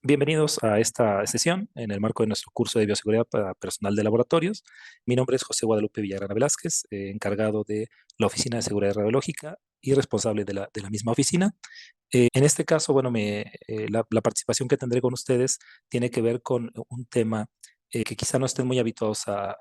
Bienvenidos a esta sesión en el marco de nuestro curso de bioseguridad para personal de laboratorios. Mi nombre es José Guadalupe Villagrana Velázquez, encargado de la Oficina de Seguridad Radiológica y responsable de la misma oficina. En este caso, bueno, la participación que tendré con ustedes tiene que ver con un tema que quizá no estén muy habituados a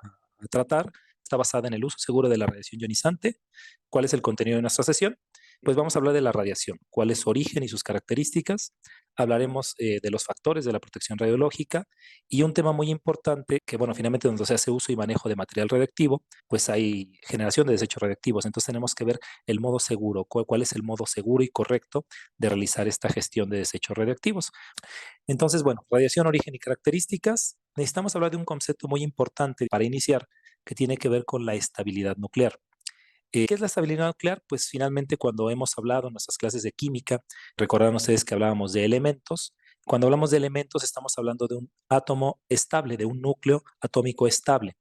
tratar. Está basada en el uso seguro de la radiación ionizante. ¿Cuál es el contenido de nuestra sesión? Pues vamos a hablar de la radiación, cuál es su origen y sus características. Hablaremos de los factores de la protección radiológica y un tema muy importante que, bueno, finalmente donde se hace uso y manejo de material radioactivo, pues hay generación de desechos radioactivos. Entonces tenemos que ver el modo seguro, cuál es el modo seguro y correcto de realizar esta gestión de desechos radioactivos. Entonces, bueno, radiación, origen y características. Necesitamos hablar de un concepto muy importante para iniciar que tiene que ver con la estabilidad nuclear. ¿Qué es la estabilidad nuclear? Pues finalmente cuando hemos hablado en nuestras clases de química, recordarán ustedes que hablábamos de elementos. Cuando hablamos de elementos estamos hablando de un átomo estable, de un núcleo atómico estable.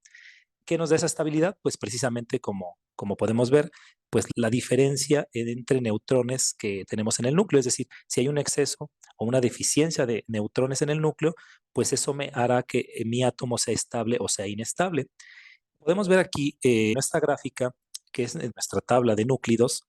¿Qué nos da esa estabilidad? Pues precisamente como podemos ver, pues la diferencia entre neutrones que tenemos en el núcleo, es decir, si hay un exceso o una deficiencia de neutrones en el núcleo, pues eso me hará que mi átomo sea estable o sea inestable. Podemos ver aquí nuestra gráfica, que es nuestra tabla de núclidos,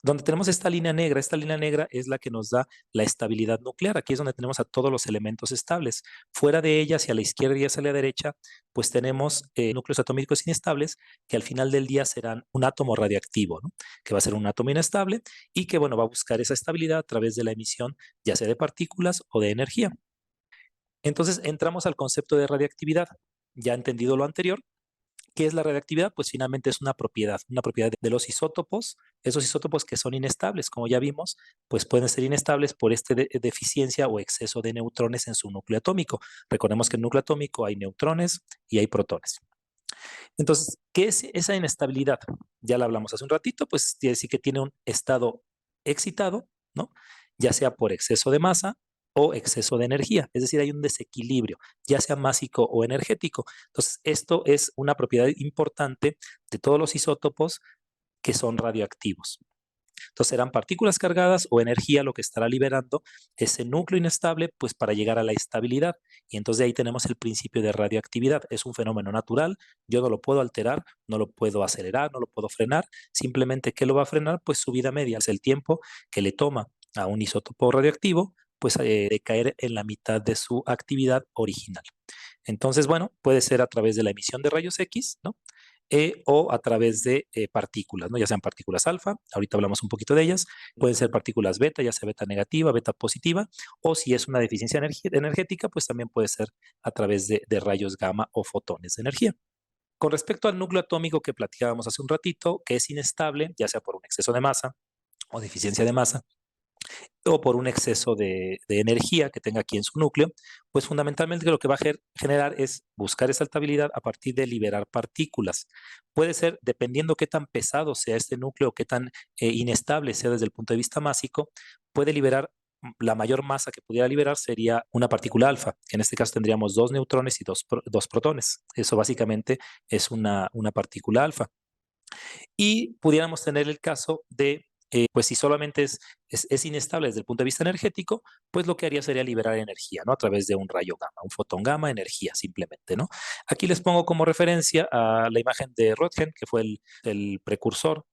donde tenemos esta línea negra. Esta línea negra es la que nos da la estabilidad nuclear. Aquí es donde tenemos a todos los elementos estables. Fuera de ella, hacia la izquierda y hacia la derecha, pues tenemos núcleos atómicos inestables que al final del día serán un átomo radiactivo, ¿no? Que va a ser un átomo inestable y que, bueno, va a buscar esa estabilidad a través de la emisión, ya sea de partículas o de energía. Entonces, entramos al concepto de radiactividad. Ya entendido lo anterior, ¿qué es la radiactividad? Pues finalmente es una propiedad de los isótopos. Esos isótopos que son inestables, como ya vimos, pues pueden ser inestables por esta deficiencia o exceso de neutrones en su núcleo atómico. Recordemos que en el núcleo atómico hay neutrones y hay protones. Entonces, ¿qué es esa inestabilidad? Ya la hablamos hace un ratito, pues quiere decir que tiene un estado excitado, ¿no? Ya sea por exceso de masa o exceso de energía, es decir, hay un desequilibrio, ya sea másico o energético. Entonces, esto es una propiedad importante de todos los isótopos que son radioactivos. Entonces serán partículas cargadas o energía lo que estará liberando ese núcleo inestable, pues para llegar a la estabilidad. Y entonces de ahí tenemos el principio de radioactividad. Es un fenómeno natural, yo no lo puedo alterar, no lo puedo acelerar, no lo puedo frenar. Simplemente, ¿qué lo va a frenar? Pues su vida media, es el tiempo que le toma a un isótopo radioactivo, pues de caer en la mitad de su actividad original. Entonces, bueno, puede ser a través de la emisión de rayos X, ¿no? O a través de partículas, ¿no? Ya sean partículas alfa, ahorita hablamos un poquito de ellas, pueden ser partículas beta, ya sea beta negativa, beta positiva, o si es una deficiencia energética, pues también puede ser a través de rayos gamma o fotones de energía. Con respecto al núcleo atómico que platicábamos hace un ratito, que es inestable, ya sea por un exceso de masa o deficiencia de masa, o por un exceso de energía que tenga aquí en su núcleo, pues fundamentalmente lo que va a generar es buscar esa estabilidad a partir de liberar partículas. Puede ser, dependiendo qué tan pesado sea este núcleo, qué tan inestable sea desde el punto de vista másico, puede liberar la mayor masa que pudiera liberar sería una partícula alfa, que en este caso tendríamos dos neutrones y dos protones. Eso básicamente es una partícula alfa. Y pudiéramos tener el caso de, pues si solamente es inestable desde el punto de vista energético, pues lo que haría sería liberar energía, ¿no? A través de un rayo gamma, un fotón gamma, energía simplemente, ¿no? Aquí les pongo como referencia a la imagen de Röntgen, que fue el precursor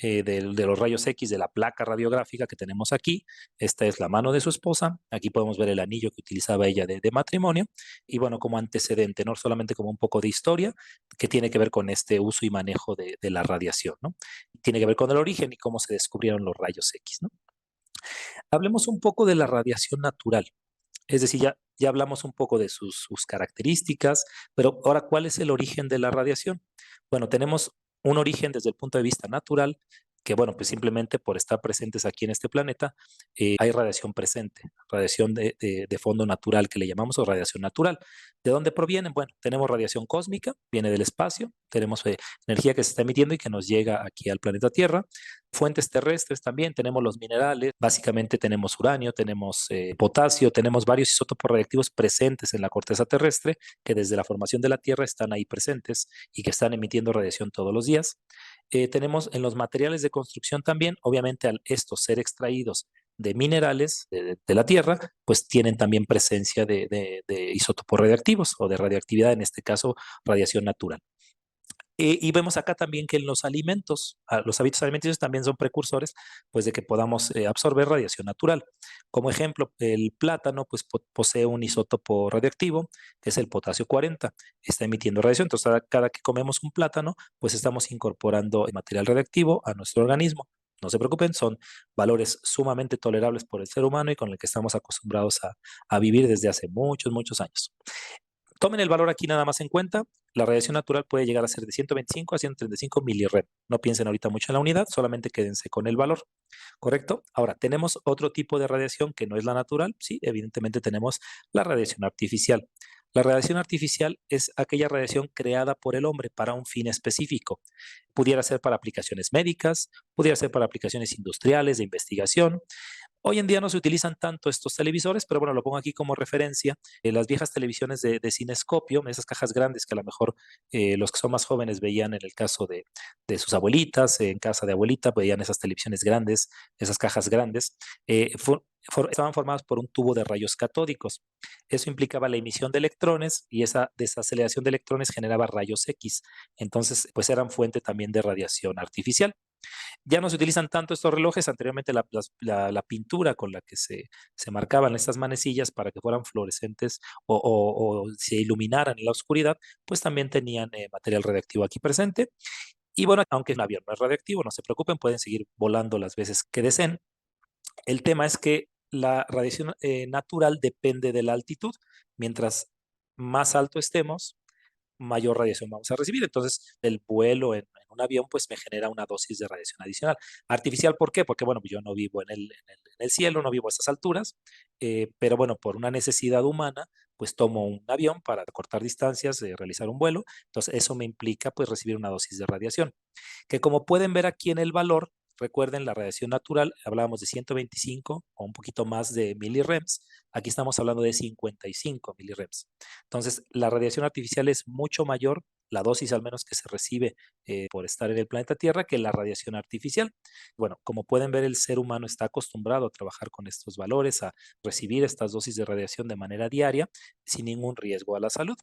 de los rayos X de la placa radiográfica que tenemos aquí. Esta es la mano de su esposa. Aquí podemos ver el anillo que utilizaba ella de matrimonio. Y bueno, como antecedente, no solamente como un poco de historia, que tiene que ver con este uso y manejo de la radiación, ¿no? Tiene que ver con el origen y cómo se descubrieron los rayos X, ¿no? Hablemos un poco de la radiación natural. Es decir, ya hablamos un poco de sus características, pero ahora, ¿cuál es el origen de la radiación? Bueno, tenemos un origen desde el punto de vista natural, que bueno, pues simplemente por estar presentes aquí en este planeta, hay radiación presente, radiación de fondo natural que le llamamos o radiación natural. ¿De dónde provienen? Bueno, tenemos radiación cósmica, viene del espacio, tenemos energía que se está emitiendo y que nos llega aquí al planeta Tierra. Fuentes terrestres también, tenemos los minerales, básicamente tenemos uranio, tenemos potasio, tenemos varios isótopos radiactivos presentes en la corteza terrestre que desde la formación de la Tierra están ahí presentes y que están emitiendo radiación todos los días. Tenemos en los materiales de construcción también, obviamente al estos ser extraídos de minerales de la Tierra, pues tienen también presencia de isótopos radiactivos o de radioactividad, en este caso radiación natural. Y vemos acá también que en los alimentos, los hábitos alimenticios también son precursores, pues de que podamos absorber radiación natural. Como ejemplo, el plátano pues posee un isótopo radioactivo, que es el potasio 40, está emitiendo radiación. Entonces, cada que comemos un plátano, pues estamos incorporando material radioactivo a nuestro organismo. No se preocupen, son valores sumamente tolerables por el ser humano y con el que estamos acostumbrados a vivir desde hace muchos, muchos años. Tomen el valor aquí nada más en cuenta. La radiación natural puede llegar a ser de 125 a 135 milirem. No piensen ahorita mucho en la unidad, solamente quédense con el valor, ¿correcto? Ahora, tenemos otro tipo de radiación que no es la natural. Sí, evidentemente tenemos la radiación artificial. La radiación artificial es aquella radiación creada por el hombre para un fin específico. Pudiera ser para aplicaciones médicas, pudiera ser para aplicaciones industriales, de investigación. Hoy en día no se utilizan tanto estos televisores, pero bueno, lo pongo aquí como referencia. Las viejas televisiones de cinescopio, esas cajas grandes que a lo mejor los que son más jóvenes veían en el caso de sus abuelitas, en casa de abuelita, veían esas televisiones grandes, esas cajas grandes, estaban formadas por un tubo de rayos catódicos. Eso implicaba la emisión de electrones y esa desaceleración de electrones generaba rayos X. Entonces, pues eran fuente también de radiación artificial. Ya no se utilizan tanto estos relojes, anteriormente la pintura con la que se marcaban estas manecillas para que fueran fluorescentes o se iluminaran en la oscuridad, pues también tenían material radiactivo aquí presente. Y bueno, aunque un avión no es radiactivo, no se preocupen, pueden seguir volando las veces que deseen. El tema es que la radiación natural depende de la altitud. Mientras más alto estemos, mayor radiación vamos a recibir. Entonces, el vuelo en un avión, pues me genera una dosis de radiación adicional. Artificial, ¿por qué? Porque, bueno, yo no vivo en el cielo, no vivo a estas alturas, pero bueno, por una necesidad humana, pues tomo un avión para cortar distancias, realizar un vuelo. Entonces, eso me implica, pues, recibir una dosis de radiación que como pueden ver aquí en el valor, recuerden la radiación natural, hablábamos de 125 o un poquito más de milirems, aquí estamos hablando de 55 milirems. Entonces, la radiación artificial es mucho mayor, la dosis al menos que se recibe por estar en el planeta Tierra, que la radiación artificial. Bueno, como pueden ver, el ser humano está acostumbrado a trabajar con estos valores, a recibir estas dosis de radiación de manera diaria, sin ningún riesgo a la salud.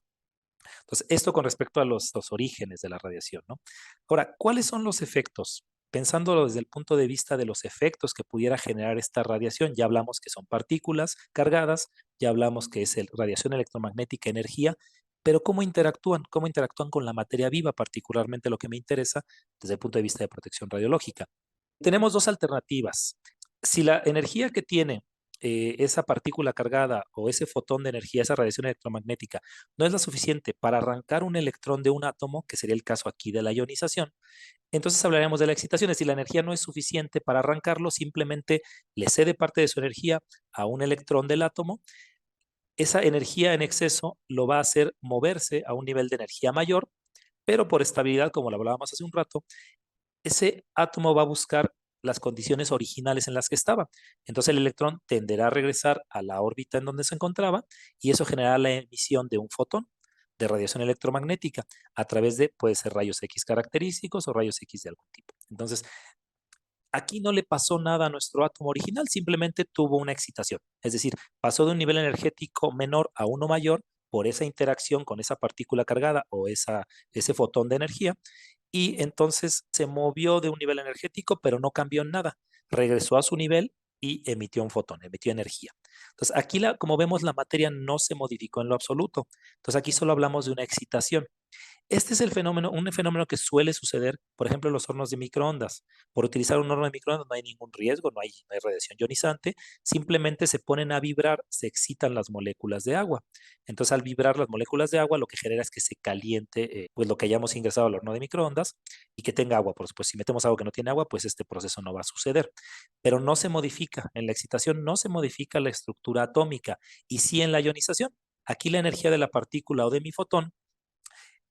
Entonces, esto con respecto a los orígenes de la radiación, ¿no? Ahora, ¿cuáles son los efectos? Pensándolo desde el punto de vista de los efectos que pudiera generar esta radiación, ya hablamos que son partículas cargadas, ya hablamos que es radiación electromagnética, energía, pero ¿cómo interactúan? ¿Cómo interactúan con la materia viva? Particularmente lo que me interesa desde el punto de vista de protección radiológica. Tenemos dos alternativas. Si la energía que tiene esa partícula cargada o ese fotón de energía, esa radiación electromagnética, no es la suficiente para arrancar un electrón de un átomo, que sería el caso aquí de la ionización, entonces hablaremos de la excitación. Si la energía no es suficiente para arrancarlo, simplemente le cede parte de su energía a un electrón del átomo. Esa energía en exceso lo va a hacer moverse a un nivel de energía mayor, pero por estabilidad, como lo hablábamos hace un rato, ese átomo va a buscar las condiciones originales en las que estaba. Entonces el electrón tenderá a regresar a la órbita en donde se encontraba y eso generará la emisión de un fotón de radiación electromagnética a través de, puede ser rayos X característicos o rayos X de algún tipo. Entonces, aquí no le pasó nada a nuestro átomo original, simplemente tuvo una excitación. Es decir, pasó de un nivel energético menor a uno mayor por esa interacción con esa partícula cargada o ese fotón de energía y entonces se movió de un nivel energético, pero no cambió en nada. Regresó a su nivel y emitió un fotón, emitió energía. Entonces, aquí, como vemos, la materia no se modificó en lo absoluto. Entonces, aquí solo hablamos de una excitación. Este es el fenómeno, un fenómeno que suele suceder, por ejemplo, en los hornos de microondas. Por utilizar un horno de microondas no hay ningún riesgo, no hay radiación ionizante, simplemente se ponen a vibrar, se excitan las moléculas de agua. Entonces, al vibrar las moléculas de agua, lo que genera es que se caliente pues lo que hayamos ingresado al horno de microondas y que tenga agua. Por supuesto, si metemos agua que no tiene agua, pues este proceso no va a suceder. Pero no se modifica, en la excitación no se modifica la estructura atómica y sí en la ionización. Aquí la energía de la partícula o de mi fotón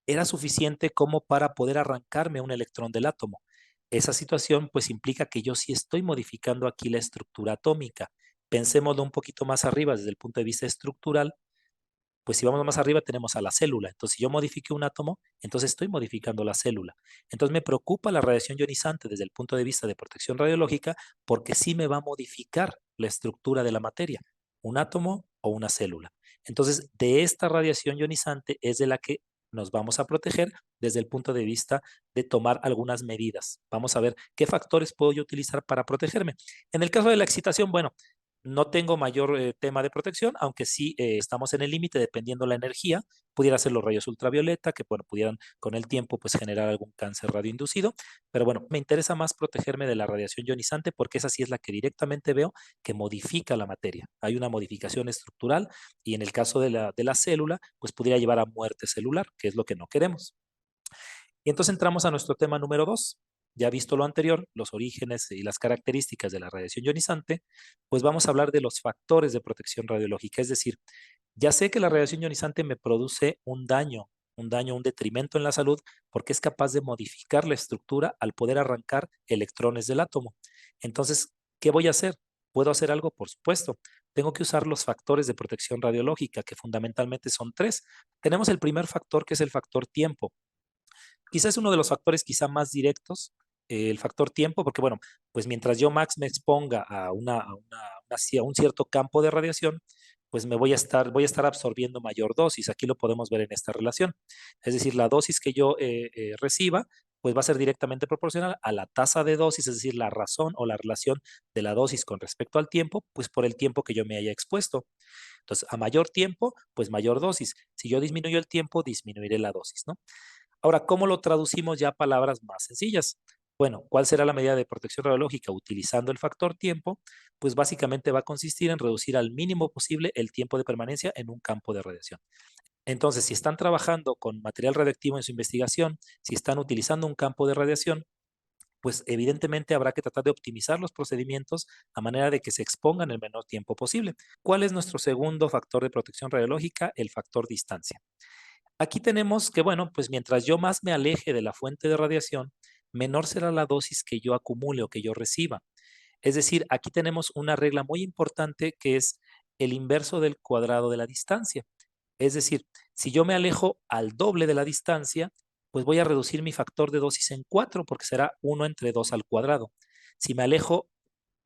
era suficiente como para poder arrancarme un electrón del átomo. Esa situación pues implica que yo sí estoy modificando aquí la estructura atómica. Pensémoslo un poquito más arriba desde el punto de vista estructural, pues si vamos más arriba tenemos a la célula. Entonces, si yo modifique un átomo, entonces estoy modificando la célula. Entonces, me preocupa la radiación ionizante desde el punto de vista de protección radiológica porque sí me va a modificar la estructura de la materia, un átomo o una célula. Entonces, de esta radiación ionizante es de la que nos vamos a proteger desde el punto de vista de tomar algunas medidas. Vamos a ver qué factores puedo yo utilizar para protegerme. En el caso de la excitación, bueno, no tengo mayor tema de protección, aunque sí estamos en el límite dependiendo la energía. Pudiera ser los rayos ultravioleta, que bueno, pudieran con el tiempo pues generar algún cáncer radioinducido. Pero bueno, me interesa más protegerme de la radiación ionizante porque esa sí es la que directamente veo que modifica la materia. Hay una modificación estructural y en el caso de la célula, pues pudiera llevar a muerte celular, que es lo que no queremos. Y entonces entramos a nuestro tema número 2. Ya visto lo anterior, los orígenes y las características de la radiación ionizante, pues vamos a hablar de los factores de protección radiológica. Es decir, ya sé que la radiación ionizante me produce un detrimento en la salud, porque es capaz de modificar la estructura al poder arrancar electrones del átomo. Entonces, ¿qué voy a hacer? ¿Puedo hacer algo? Por supuesto. Tengo que usar los factores de protección radiológica, que fundamentalmente son tres. Tenemos el primer factor, que es el factor tiempo. Quizás es uno de los factores quizá más directos, el factor tiempo, porque bueno, pues mientras yo max me exponga a, a un cierto campo de radiación, pues voy a estar absorbiendo mayor dosis. Aquí lo podemos ver en esta relación. Es decir, la dosis que yo reciba, pues va a ser directamente proporcional a la tasa de dosis, es decir, la razón o la relación de la dosis con respecto al tiempo, pues por el tiempo que yo me haya expuesto. Entonces, a mayor tiempo, pues mayor dosis. Si yo disminuyo el tiempo, disminuiré la dosis, ¿no? Ahora, ¿cómo lo traducimos ya a palabras más sencillas? Bueno, ¿cuál será la medida de protección radiológica utilizando el factor tiempo? Pues básicamente va a consistir en reducir al mínimo posible el tiempo de permanencia en un campo de radiación. Entonces, si están trabajando con material radioactivo en su investigación, si están utilizando un campo de radiación, pues evidentemente habrá que tratar de optimizar los procedimientos a manera de que se expongan el menor tiempo posible. ¿Cuál es nuestro segundo factor de protección radiológica? El factor distancia. Aquí tenemos que, bueno, pues mientras yo más me aleje de la fuente de radiación, menor será la dosis que yo acumule o que yo reciba. Es decir, aquí tenemos una regla muy importante que es el inverso del cuadrado de la distancia. Es decir, si yo me alejo al doble de la distancia, pues voy a reducir mi factor de dosis en 4 porque será 1 entre 2 al cuadrado. Si me alejo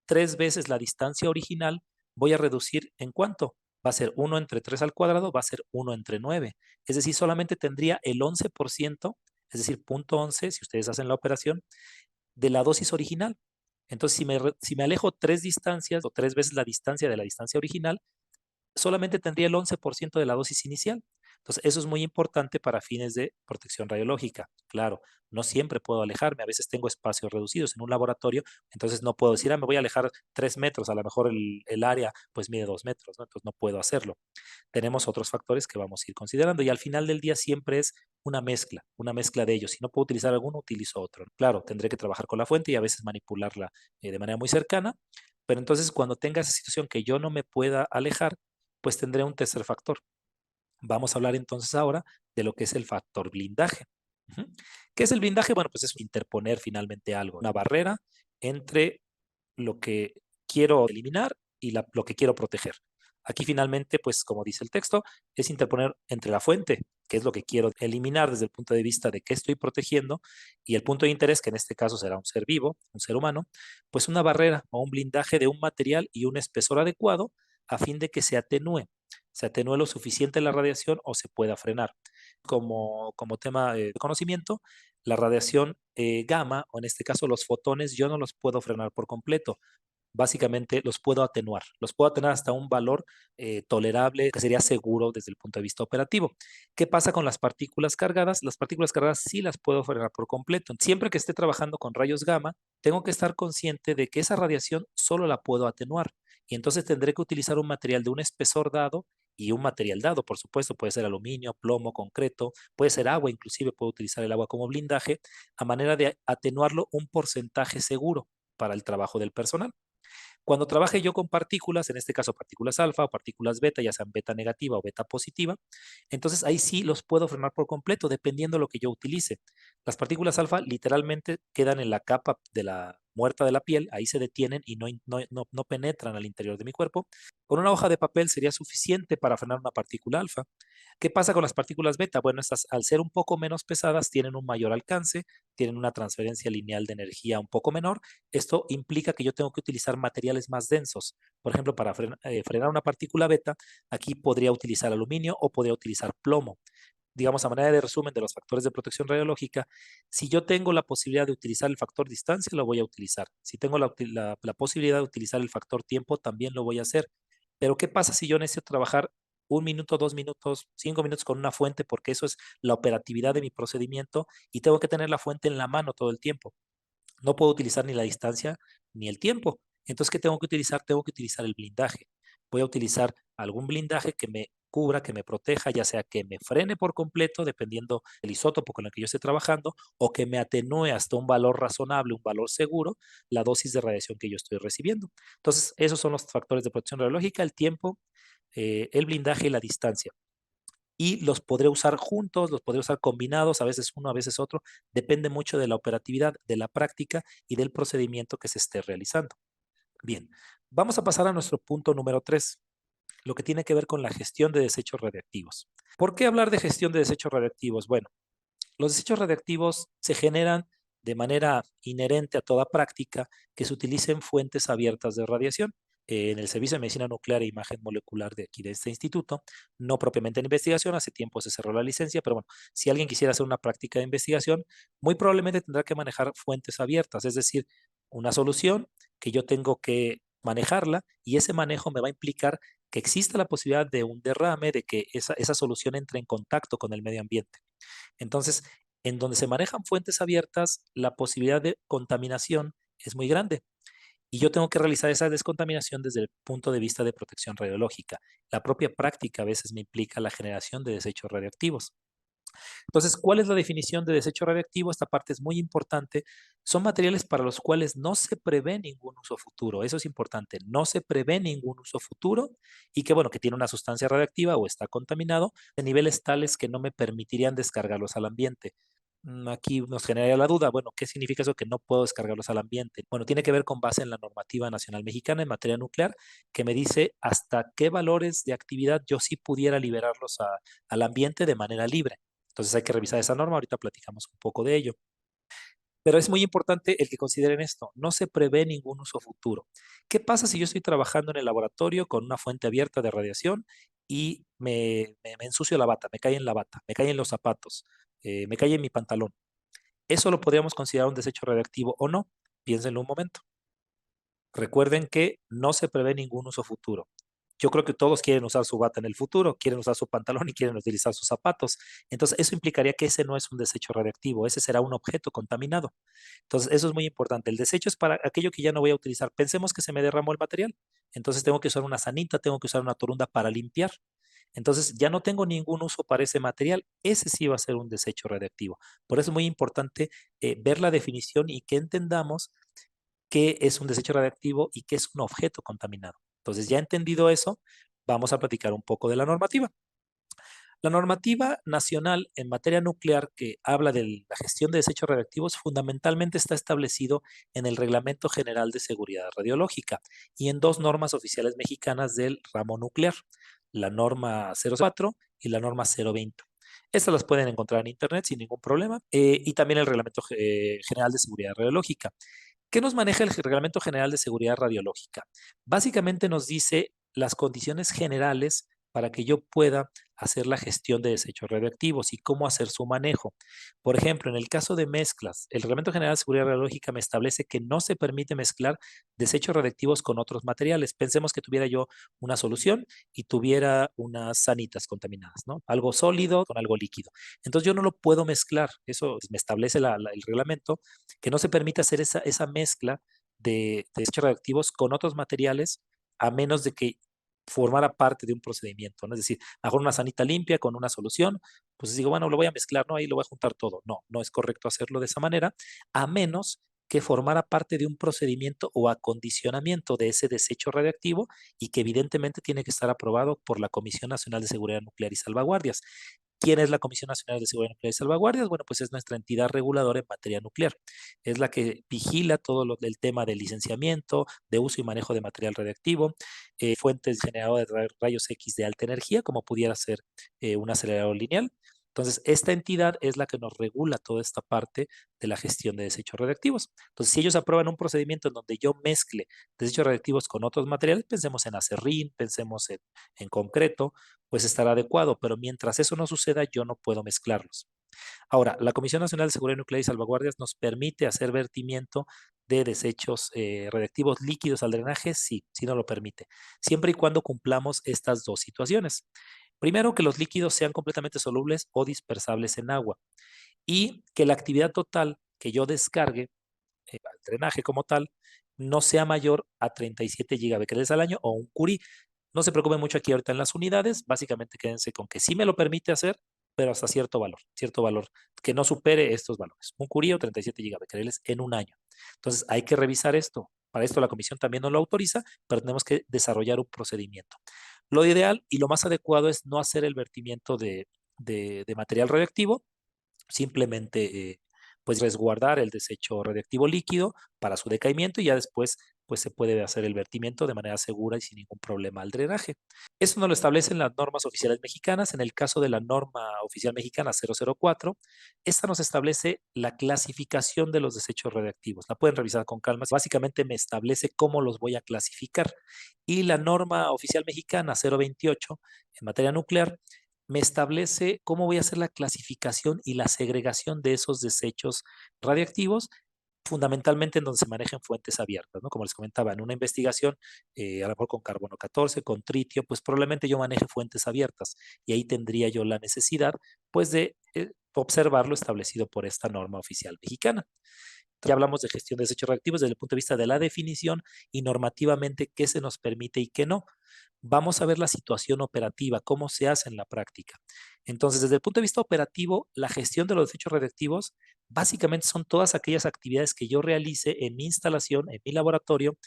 3 veces la distancia original, voy a reducir ¿en cuánto? Va a ser 1 entre 3 al cuadrado, va a ser 1 entre 9. Es decir, solamente tendría el 11%, es decir, 0.11, si ustedes hacen la operación, de la dosis original. Entonces, si me alejo 3 distancias o 3 veces la distancia de la distancia original, solamente tendría el 11% de la dosis inicial. Entonces, eso es muy importante para fines de protección radiológica. Claro, no siempre puedo alejarme, a veces tengo espacios reducidos en un laboratorio, entonces no puedo decir, me voy a alejar 3 metros, a lo mejor el área pues mide 2 metros, ¿no? Entonces no puedo hacerlo. Tenemos otros factores que vamos a ir considerando y al final del día siempre es una mezcla de ellos. Si no puedo utilizar alguno, utilizo otro. Claro, tendré que trabajar con la fuente y a veces manipularla de manera muy cercana, pero entonces cuando tenga esa situación que yo no me pueda alejar, pues tendré un tercer factor. Vamos a hablar entonces ahora de lo que es el factor blindaje. Ujú. ¿Qué es el blindaje? Bueno, pues es interponer finalmente algo, una barrera entre lo que quiero eliminar y lo que quiero proteger. Aquí finalmente, pues como dice el texto, es interponer entre la fuente, que es lo que quiero eliminar desde el punto de vista de qué estoy protegiendo, y el punto de interés, que en este caso será un ser vivo, un ser humano, pues una barrera o un blindaje de un material y un espesor adecuado a fin de que se atenúe lo suficiente la radiación o se pueda frenar. Como tema de conocimiento, la radiación gamma, o en este caso los fotones, yo no los puedo frenar por completo. Básicamente los puedo atenuar hasta un valor tolerable, que sería seguro desde el punto de vista operativo. ¿Qué pasa con las partículas cargadas? Las partículas cargadas sí las puedo frenar por completo. Siempre que esté trabajando con rayos gamma, tengo que estar consciente de que esa radiación solo la puedo atenuar. Y entonces tendré que utilizar un material de un espesor dado y un material dado, por supuesto, puede ser aluminio, plomo, concreto, puede ser agua, inclusive puedo utilizar el agua como blindaje, a manera de atenuarlo un porcentaje seguro para el trabajo del personal. Cuando trabaje yo con partículas, en este caso partículas alfa o partículas beta, ya sean beta negativa o beta positiva, entonces ahí sí los puedo frenar por completo, dependiendo de lo que yo utilice. Las partículas alfa literalmente quedan en la capa muerta de la piel, ahí se detienen y no penetran al interior de mi cuerpo. Con una hoja de papel sería suficiente para frenar una partícula alfa. ¿Qué pasa con las partículas beta? Bueno, estas al ser un poco menos pesadas tienen un mayor alcance, tienen una transferencia lineal de energía un poco menor. Esto implica que yo tengo que utilizar materiales más densos. Por ejemplo, para frenar una partícula beta, aquí podría utilizar aluminio o podría utilizar plomo. Digamos, a manera de resumen de los factores de protección radiológica, si yo tengo la posibilidad de utilizar el factor distancia, lo voy a utilizar. Si tengo la posibilidad de utilizar el factor tiempo, también lo voy a hacer. Pero ¿qué pasa si yo necesito trabajar 1 minuto, 2 minutos, 5 minutos con una fuente? Porque eso es la operatividad de mi procedimiento y tengo que tener la fuente en la mano todo el tiempo. No puedo utilizar ni la distancia ni el tiempo. Entonces, ¿qué tengo que utilizar? Tengo que utilizar el blindaje. Voy a utilizar algún blindaje que me cubra, que me proteja, ya sea que me frene por completo, dependiendo del isótopo con el que yo esté trabajando, o que me atenúe hasta un valor razonable, un valor seguro, la dosis de radiación que yo estoy recibiendo. Entonces, esos son los factores de protección radiológica: el tiempo, el blindaje y la distancia. Y los podré usar juntos, los podré usar combinados, a veces uno, a veces otro. Depende mucho de la operatividad, de la práctica y del procedimiento que se esté realizando. Bien, vamos a pasar a nuestro punto número 3, lo que tiene que ver con la gestión de desechos radiactivos. ¿Por qué hablar de gestión de desechos radiactivos? Bueno, los desechos radiactivos se generan de manera inherente a toda práctica que se utilicen fuentes abiertas de radiación. En el Servicio de Medicina Nuclear e Imagen Molecular de aquí de este instituto, no propiamente en investigación, hace tiempo se cerró la licencia, pero bueno, si alguien quisiera hacer una práctica de investigación, muy probablemente tendrá que manejar fuentes abiertas, es decir, una solución que yo tengo que manejarla y ese manejo me va a implicar que exista la posibilidad de un derrame, de que esa solución entre en contacto con el medio ambiente. Entonces, en donde se manejan fuentes abiertas, la posibilidad de contaminación es muy grande. Y yo tengo que realizar esa descontaminación desde el punto de vista de protección radiológica. La propia práctica a veces me implica la generación de desechos radioactivos. Entonces, ¿cuál es la definición de desecho radioactivo? Esta parte es muy importante. Son materiales para los cuales no se prevé ningún uso futuro. Eso es importante. No se prevé ningún uso futuro y que, bueno, que tiene una sustancia radioactiva o está contaminado de niveles tales que no me permitirían descargarlos al ambiente. Aquí nos generaría la duda, bueno, ¿qué significa eso que no puedo descargarlos al ambiente? Bueno, tiene que ver con base en la normativa nacional mexicana en materia nuclear, que me dice hasta qué valores de actividad yo sí pudiera liberarlos al ambiente de manera libre. Entonces hay que revisar esa norma, ahorita platicamos un poco de ello. Pero es muy importante el que consideren esto, no se prevé ningún uso futuro. ¿Qué pasa si yo estoy trabajando en el laboratorio con una fuente abierta de radiación y me ensucio la bata, me cae en la bata, me cae en los zapatos, me cae en mi pantalón? ¿Eso lo podríamos considerar un desecho radiactivo o no? Piénsenlo un momento. Recuerden que no se prevé ningún uso futuro. Yo creo que todos quieren usar su bata en el futuro, quieren usar su pantalón y quieren utilizar sus zapatos. Entonces, eso implicaría que ese no es un desecho radiactivo, ese será un objeto contaminado. Entonces, eso es muy importante. El desecho es para aquello que ya no voy a utilizar. Pensemos que se me derramó el material. Entonces, tengo que usar una sanita, tengo que usar una torunda para limpiar. Entonces, ya no tengo ningún uso para ese material. Ese sí va a ser un desecho radiactivo. Por eso es muy importante ver la definición y que entendamos qué es un desecho radiactivo y qué es un objeto contaminado. Entonces, ya entendido eso, vamos a platicar un poco de la normativa. La normativa nacional en materia nuclear que habla de la gestión de desechos radiactivos fundamentalmente está establecido en el Reglamento General de Seguridad Radiológica y en dos normas oficiales mexicanas del ramo nuclear, la norma 04 y la norma 020. Estas las pueden encontrar en internet sin ningún problema, y también el Reglamento General de Seguridad Radiológica. ¿Qué nos maneja el Reglamento General de Seguridad Radiológica? Básicamente nos dice las condiciones generales para que yo pueda hacer la gestión de desechos radioactivos y cómo hacer su manejo. Por ejemplo, en el caso de mezclas, el Reglamento General de Seguridad Radiológica me establece que no se permite mezclar desechos radioactivos con otros materiales. Pensemos que tuviera yo una solución y tuviera unas sanitas contaminadas, ¿no? Algo sólido con algo líquido. Entonces yo no lo puedo mezclar. Eso me establece el reglamento, que no se permite hacer esa mezcla de desechos radioactivos con otros materiales a menos de que formara parte de un procedimiento, ¿no? Es decir, mejor una sanita limpia con una solución, pues digo, bueno, lo voy a mezclar, ¿no? Ahí lo voy a juntar todo. No, no es correcto hacerlo de esa manera, a menos que formara parte de un procedimiento o acondicionamiento de ese desecho radiactivo y que evidentemente tiene que estar aprobado por la Comisión Nacional de Seguridad Nuclear y Salvaguardias. ¿Quién es la Comisión Nacional de Seguridad Nuclear y Salvaguardias? Bueno, pues es nuestra entidad reguladora en materia nuclear. Es la que vigila todo el tema del licenciamiento, de uso y manejo de material radiactivo, fuentes generadoras de rayos X de alta energía, como pudiera ser un acelerador lineal. Entonces, esta entidad es la que nos regula toda esta parte de la gestión de desechos radiactivos. Entonces, si ellos aprueban un procedimiento en donde yo mezcle desechos radiactivos con otros materiales, pensemos en acerrín, pensemos en concreto, pues estará adecuado, pero mientras eso no suceda, yo no puedo mezclarlos. Ahora, la Comisión Nacional de Seguridad Nuclear y Salvaguardias nos permite hacer vertimiento de desechos radiactivos líquidos al drenaje, sí, sí nos lo permite, siempre y cuando cumplamos estas dos situaciones. Primero, que los líquidos sean completamente solubles o dispersables en agua y que la actividad total que yo descargue al drenaje como tal no sea mayor a 37 gigabecquerels al año o un curí. No se preocupen mucho aquí ahorita en las unidades, básicamente quédense con que sí me lo permite hacer, pero hasta cierto valor, que no supere estos valores. Un curí o 37 gigabecquerels en un año. Entonces hay que revisar esto. Para esto la comisión también nos lo autoriza, pero tenemos que desarrollar un procedimiento. Lo ideal y lo más adecuado es no hacer el vertimiento de material radioactivo, simplemente pues resguardar el desecho radiactivo líquido para su decaimiento y ya después pues se puede hacer el vertimiento de manera segura y sin ningún problema al drenaje. Eso nos lo establecen las normas oficiales mexicanas. En el caso de la norma oficial mexicana 004, esta nos establece la clasificación de los desechos radiactivos. La pueden revisar con calma. Básicamente me establece cómo los voy a clasificar. Y la norma oficial mexicana 028 en materia nuclear me establece cómo voy a hacer la clasificación y la segregación de esos desechos radiactivos, fundamentalmente en donde se manejan fuentes abiertas, ¿no? Como les comentaba, en una investigación, a lo mejor con carbono 14, con tritio, pues probablemente yo maneje fuentes abiertas y ahí tendría yo la necesidad, pues, de observar lo establecido por esta norma oficial mexicana. Ya hablamos de gestión de desechos reactivos desde el punto de vista de la definición y normativamente qué se nos permite y qué no. Vamos a ver la situación operativa, cómo se hace en la práctica. Entonces, desde el punto de vista operativo, la gestión de los desechos radiactivos básicamente son todas aquellas actividades que yo realice en mi instalación, en mi laboratorio,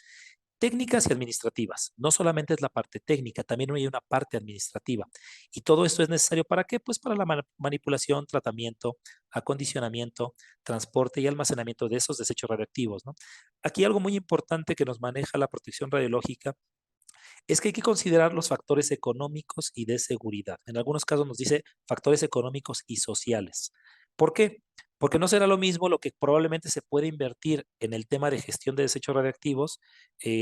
técnicas y administrativas. No solamente es la parte técnica, también hay una parte administrativa. ¿Y todo esto es necesario para qué? Pues para la manipulación, tratamiento, acondicionamiento, transporte y almacenamiento de esos desechos radioactivos, ¿no? Aquí algo muy importante que nos maneja la protección radiológica es que hay que considerar los factores económicos y de seguridad. En algunos casos nos dice factores económicos y sociales. ¿Por qué? Porque no será lo mismo lo que probablemente se puede invertir en el tema de gestión de desechos radiactivos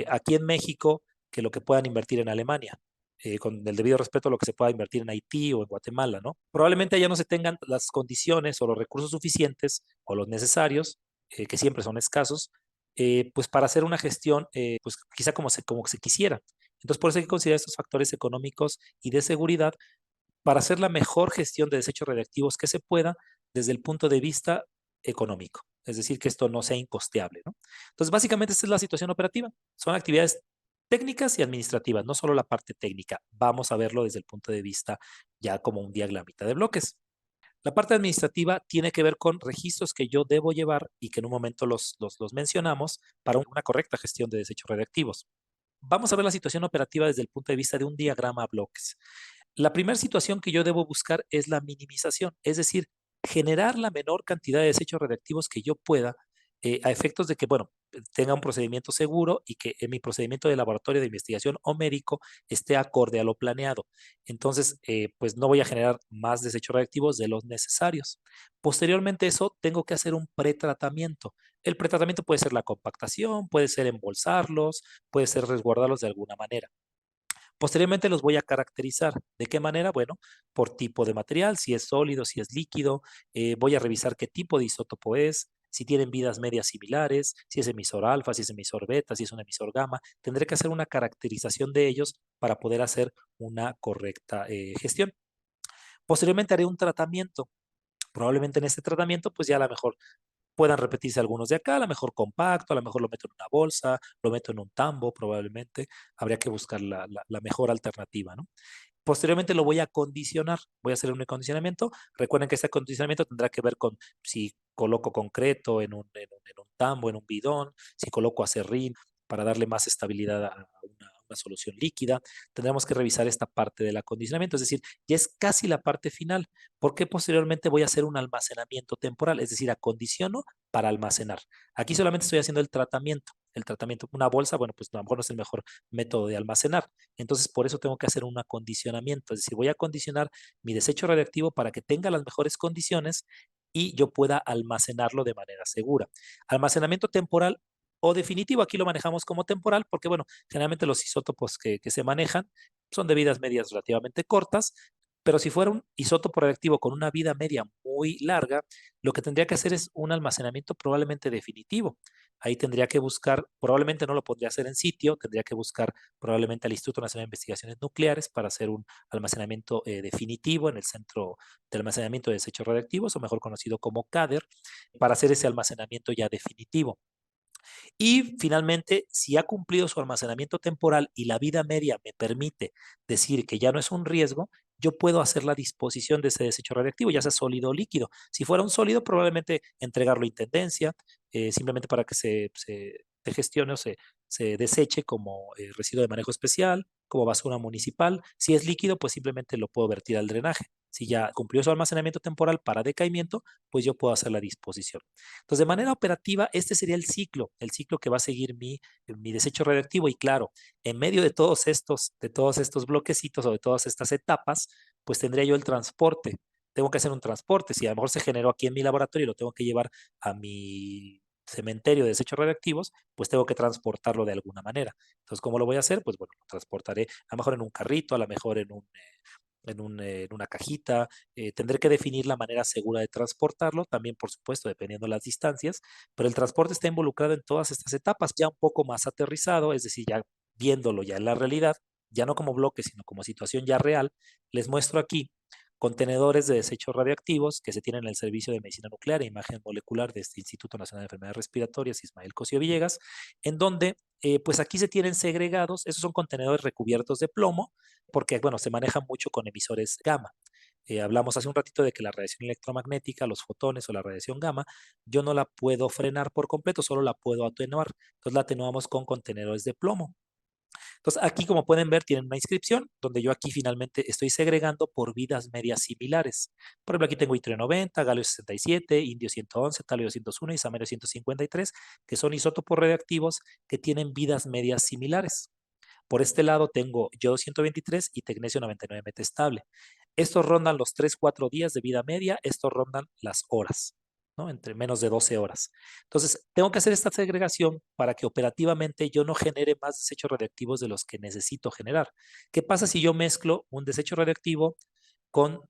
aquí en México que lo que puedan invertir en Alemania. Con el debido respeto a lo que se pueda invertir en Haití o en Guatemala, ¿no? Probablemente allá no se tengan las condiciones o los recursos suficientes o los necesarios, que siempre son escasos, pues para hacer una gestión, pues quizá como se quisiera. Entonces, por eso hay que considerar estos factores económicos y de seguridad para hacer la mejor gestión de desechos radiactivos que se pueda desde el punto de vista económico. Es decir, que esto no sea incosteable, ¿no? Entonces, básicamente esta es la situación operativa. Son actividades técnicas y administrativas, no solo la parte técnica. Vamos a verlo desde el punto de vista ya como un diagramita de bloques. La parte administrativa tiene que ver con registros que yo debo llevar y que en un momento los mencionamos para una correcta gestión de desechos radiactivos. Vamos a ver la situación operativa desde el punto de vista de un diagrama a bloques. La primera situación que yo debo buscar es la minimización, es decir, generar la menor cantidad de desechos radiactivos que yo pueda a efectos de que, bueno, tenga un procedimiento seguro y que en mi procedimiento de laboratorio de investigación o médico esté acorde a lo planeado. Entonces, pues no voy a generar más desechos radiactivos de los necesarios. Posteriormente a eso, tengo que hacer un pretratamiento. El pretratamiento puede ser la compactación, puede ser embolsarlos, puede ser resguardarlos de alguna manera. Posteriormente los voy a caracterizar. ¿De qué manera? Bueno, por tipo de material, si es sólido, si es líquido. Voy a revisar qué tipo de isótopo es, si tienen vidas medias similares, si es emisor alfa, si es emisor beta, si es un emisor gamma. Tendré que hacer una caracterización de ellos para poder hacer una correcta gestión. Posteriormente haré un tratamiento. Probablemente en este tratamiento, pues ya a lo mejor puedan repetirse algunos de acá, a lo mejor compacto, a lo mejor lo meto en una bolsa, lo meto en un tambo, probablemente. Habría que buscar la mejor alternativa, ¿no? Posteriormente lo voy a condicionar, voy a hacer un acondicionamiento. Recuerden que este acondicionamiento tendrá que ver con si coloco concreto en un tambo, en un bidón, si coloco acerrín para darle más estabilidad a una una solución líquida. Tendremos que revisar esta parte del acondicionamiento, es decir, ya es casi la parte final, porque posteriormente voy a hacer un almacenamiento temporal, es decir, acondiciono para almacenar. Aquí solamente estoy haciendo el tratamiento. El tratamiento, una bolsa, bueno, pues a lo mejor no es el mejor método de almacenar. Entonces, por eso tengo que hacer un acondicionamiento. Es decir, voy a acondicionar mi desecho radiactivo para que tenga las mejores condiciones y yo pueda almacenarlo de manera segura. Almacenamiento temporal o definitivo, aquí lo manejamos como temporal porque, bueno, generalmente los isótopos que se manejan son de vidas medias relativamente cortas, pero si fuera un isótopo radiactivo con una vida media muy larga, lo que tendría que hacer es un almacenamiento probablemente definitivo. Ahí tendría que buscar, probablemente no lo podría hacer en sitio, tendría que buscar probablemente al Instituto Nacional de Investigaciones Nucleares para hacer un almacenamiento definitivo en el Centro de Almacenamiento de Desechos Radiactivos, o mejor conocido como CADER, para hacer ese almacenamiento ya definitivo. Y finalmente, si ha cumplido su almacenamiento temporal y la vida media me permite decir que ya no es un riesgo, yo puedo hacer la disposición de ese desecho radiactivo, ya sea sólido o líquido. Si fuera un sólido, probablemente entregarlo a intendencia, simplemente para que se gestione o se deseche como residuo de manejo especial, como basura municipal. Si es líquido, pues simplemente lo puedo vertir al drenaje. Si ya cumplió su almacenamiento temporal para decaimiento, pues yo puedo hacer la disposición. Entonces, de manera operativa, este sería el ciclo que va a seguir mi desecho radioactivo. Y claro, en medio de todos estos bloquecitos o de todas estas etapas, pues tendría yo el transporte. Tengo que hacer un transporte. Si a lo mejor se generó aquí en mi laboratorio y lo tengo que llevar a mi cementerio de desechos radioactivos, pues tengo que transportarlo de alguna manera. Entonces, ¿cómo lo voy a hacer? Pues bueno, lo transportaré a lo mejor en un carrito, a lo mejor en una cajita. Tendré que definir la manera segura de transportarlo, también por supuesto dependiendo de las distancias, pero el transporte está involucrado en todas estas etapas, ya un poco más aterrizado, es decir, ya viéndolo ya en la realidad, ya no como bloque, sino como situación ya real. Les muestro aquí contenedores de desechos radioactivos que se tienen en el Servicio de Medicina Nuclear e Imagen Molecular de este Instituto Nacional de Enfermedades Respiratorias, Ismael Cosío Villegas, en donde pues aquí se tienen segregados, esos son contenedores recubiertos de plomo, porque, bueno, se maneja mucho con emisores gamma. Hablamos hace un ratito de que la radiación electromagnética, los fotones o la radiación gamma, yo no la puedo frenar por completo, solo la puedo atenuar. Entonces la atenuamos con contenedores de plomo. Entonces aquí, como pueden ver, tienen una inscripción donde yo aquí finalmente estoy segregando por vidas medias similares. Por ejemplo, aquí tengo itrio 90, galio 67, indio 111, talio 201 y samerio 153, que son isótopos radiactivos que tienen vidas medias similares. Por este lado tengo yodo 123 y tecnesio 99 metestable. Estos rondan los 3-4 días de vida media, estos rondan las horas, ¿no? Entre menos de 12 horas. Entonces, tengo que hacer esta segregación para que operativamente yo no genere más desechos radiactivos de los que necesito generar. ¿Qué pasa si yo mezclo un desecho radiactivo con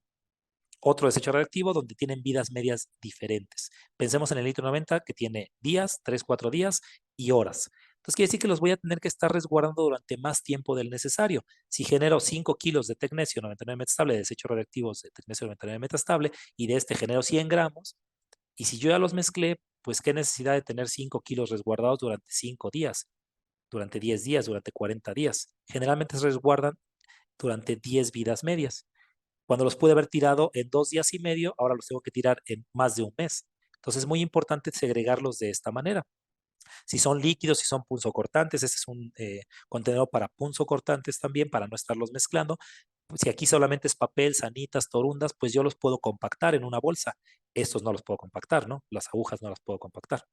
otro desecho radiactivo donde tienen vidas medias diferentes? Pensemos en el litro 90 que tiene días, 3-4 días y horas. Entonces quiere decir que los voy a tener que estar resguardando durante más tiempo del necesario. Si genero 5 kilos de tecnesio 99 metastable, de desechos radioactivos de tecnesio 99 metastable, y de este genero 100 gramos, y si yo ya los mezclé, pues qué necesidad de tener 5 kilos resguardados durante 5 días, durante 10 días, durante 40 días. Generalmente se resguardan durante 10 vidas medias. Cuando los pude haber tirado en 2 días y medio, ahora los tengo que tirar en más de un mes. Entonces es muy importante segregarlos de esta manera. Si son líquidos, si son punzocortantes, ese es un contenedor para punzocortantes también, para no estarlos mezclando. Si aquí solamente es papel, sanitas, torundas, pues yo los puedo compactar en una bolsa. Estos no los puedo compactar, ¿no? Las agujas no las puedo compactar.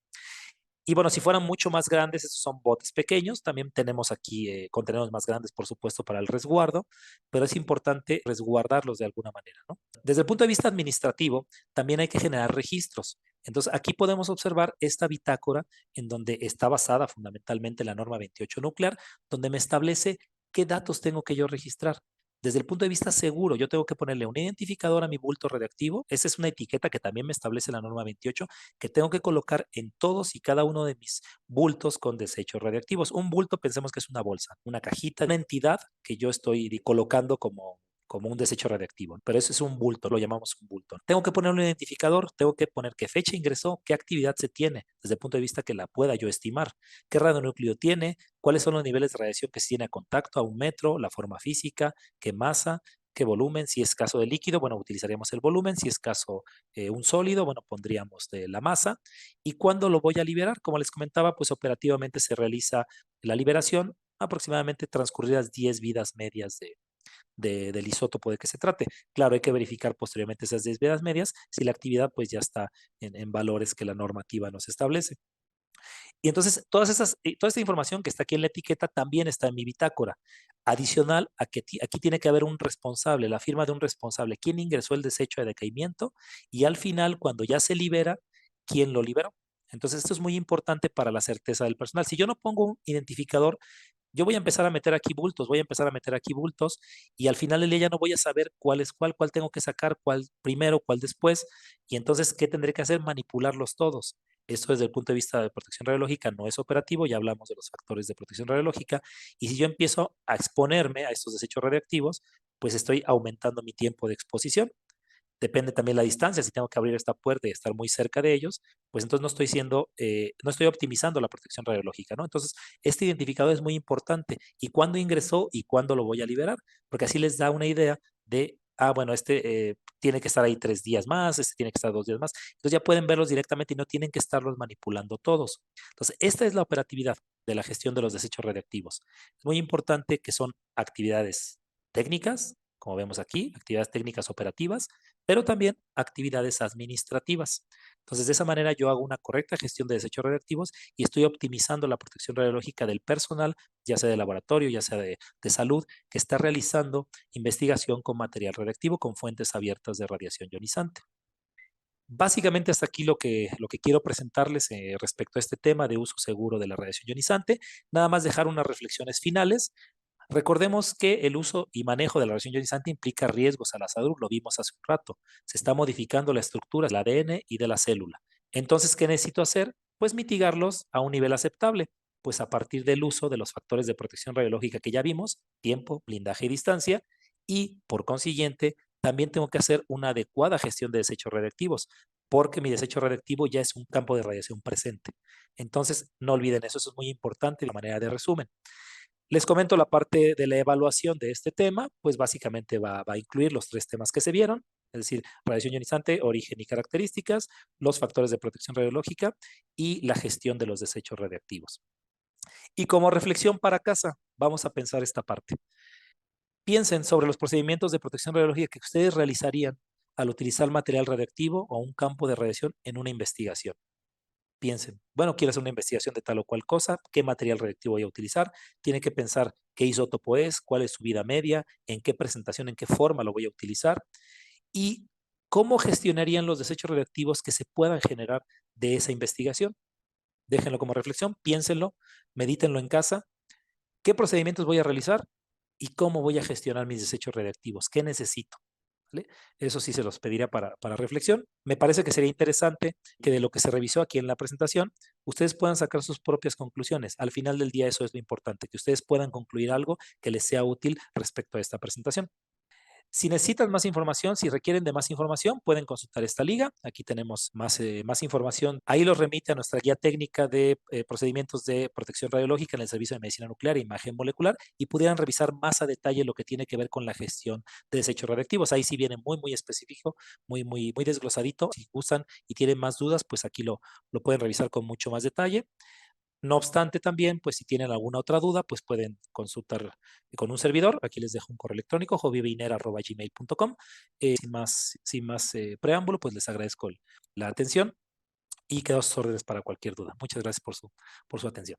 Y bueno, si fueran mucho más grandes, estos son botes pequeños. También tenemos aquí contenedores más grandes, por supuesto, para el resguardo, pero es importante resguardarlos de alguna manera, ¿no? Desde el punto de vista administrativo, también hay que generar registros. Entonces, aquí podemos observar esta bitácora en donde está basada fundamentalmente la norma 28 nuclear, donde me establece qué datos tengo que yo registrar. Desde el punto de vista seguro, yo tengo que ponerle un identificador a mi bulto radiactivo. Esa es una etiqueta que también me establece la norma 28, que tengo que colocar en todos y cada uno de mis bultos con desechos radiactivos. Un bulto, pensemos que es una bolsa, una cajita, una entidad que yo estoy colocando como un desecho radiactivo, pero eso es un bulto, lo llamamos un bulto. Tengo que poner un identificador, tengo que poner qué fecha ingresó, qué actividad se tiene, desde el punto de vista que la pueda yo estimar, qué radionúcleo tiene, cuáles son los niveles de radiación que se tiene a contacto a 1 metro, la forma física, qué masa, qué volumen. Si es caso de líquido, bueno, utilizaríamos el volumen. Si es caso un sólido, bueno, pondríamos de la masa. ¿Y cuándo lo voy a liberar? Como les comentaba, pues operativamente se realiza la liberación aproximadamente transcurridas 10 vidas medias del isótopo de que se trate. Claro, hay que verificar posteriormente esas 10 vidas medias si la actividad pues ya está en valores que la normativa nos establece. Y entonces toda esta información que está aquí en la etiqueta también está en mi bitácora. Adicional a que aquí tiene que haber un responsable, la firma de un responsable, quién ingresó el desecho de decaimiento y al final, cuando ya se libera, quién lo liberó. Entonces, esto es muy importante para la certeza del personal. Si yo no pongo un identificador, yo voy a empezar a meter aquí bultos, voy a empezar a meter aquí bultos y al final del día ya no voy a saber cuál es cuál tengo que sacar, cuál primero, cuál después. Y entonces, ¿qué tendré que hacer? Manipularlos todos. Esto desde el punto de vista de protección radiológica no es operativo, ya hablamos de los factores de protección radiológica. Y si yo empiezo a exponerme a estos desechos radiactivos, pues estoy aumentando mi tiempo de exposición. Depende también la distancia, si tengo que abrir esta puerta y estar muy cerca de ellos, pues entonces no estoy optimizando la protección radiológica, ¿no? Entonces, este identificador es muy importante. ¿Y cuándo ingresó y cuándo lo voy a liberar? Porque así les da una idea de, bueno, tiene que estar ahí 3 días más, este tiene que estar 2 días más. Entonces ya pueden verlos directamente y no tienen que estarlos manipulando todos. Entonces, esta es la operatividad de la gestión de los desechos radiactivos. Es muy importante que son actividades técnicas, como vemos aquí, actividades técnicas operativas, pero también actividades administrativas. Entonces, de esa manera yo hago una correcta gestión de desechos radiactivos y estoy optimizando la protección radiológica del personal, ya sea de laboratorio, ya sea de salud, que está realizando investigación con material radiactivo con fuentes abiertas de radiación ionizante. Básicamente hasta aquí lo que quiero presentarles respecto a este tema de uso seguro de la radiación ionizante. Nada más dejar unas reflexiones finales. Recordemos que el uso y manejo de la radiación ionizante implica riesgos a la salud, lo vimos hace un rato. Se está modificando la estructura del ADN y de la célula. Entonces, ¿qué necesito hacer? Pues mitigarlos a un nivel aceptable, pues a partir del uso de los factores de protección radiológica que ya vimos, tiempo, blindaje y distancia, y por consiguiente, también tengo que hacer una adecuada gestión de desechos radiactivos, porque mi desecho radiactivo ya es un campo de radiación presente. Entonces, no olviden eso, eso es muy importante de manera de resumen. Les comento la parte de la evaluación de este tema, pues básicamente va a incluir los 3 temas que se vieron, es decir, radiación ionizante, origen y características, los factores de protección radiológica y la gestión de los desechos radiactivos. Y como reflexión para casa, vamos a pensar esta parte. Piensen sobre los procedimientos de protección radiológica que ustedes realizarían al utilizar material radioactivo o un campo de radiación en una investigación. Piensen, bueno, quiero hacer una investigación de tal o cual cosa, qué material radioactivo voy a utilizar, tiene que pensar qué isótopo es, cuál es su vida media, en qué presentación, en qué forma lo voy a utilizar y cómo gestionarían los desechos radioactivos que se puedan generar de esa investigación. Déjenlo como reflexión, piénsenlo, medítenlo en casa, qué procedimientos voy a realizar y cómo voy a gestionar mis desechos radioactivos, qué necesito. ¿Vale? Eso sí se los pediría para reflexión. Me parece que sería interesante que de lo que se revisó aquí en la presentación, ustedes puedan sacar sus propias conclusiones. Al final del día eso es lo importante, que ustedes puedan concluir algo que les sea útil respecto a esta presentación. Si necesitan más información, si requieren de más información, pueden consultar esta liga. Aquí tenemos más información. Ahí los remite a nuestra guía técnica de procedimientos de protección radiológica en el Servicio de Medicina Nuclear e Imagen Molecular y pudieran revisar más a detalle lo que tiene que ver con la gestión de desechos radiactivos. Ahí sí viene muy específico, muy desglosadito. Si gustan y tienen más dudas, pues aquí lo pueden revisar con mucho más detalle. No obstante, también, pues si tienen alguna otra duda, pues pueden consultar con un servidor. Aquí les dejo un correo electrónico, joviviner@gmail.com. Sin más preámbulo, pues les agradezco la atención y quedo a sus órdenes para cualquier duda. Muchas gracias por su atención.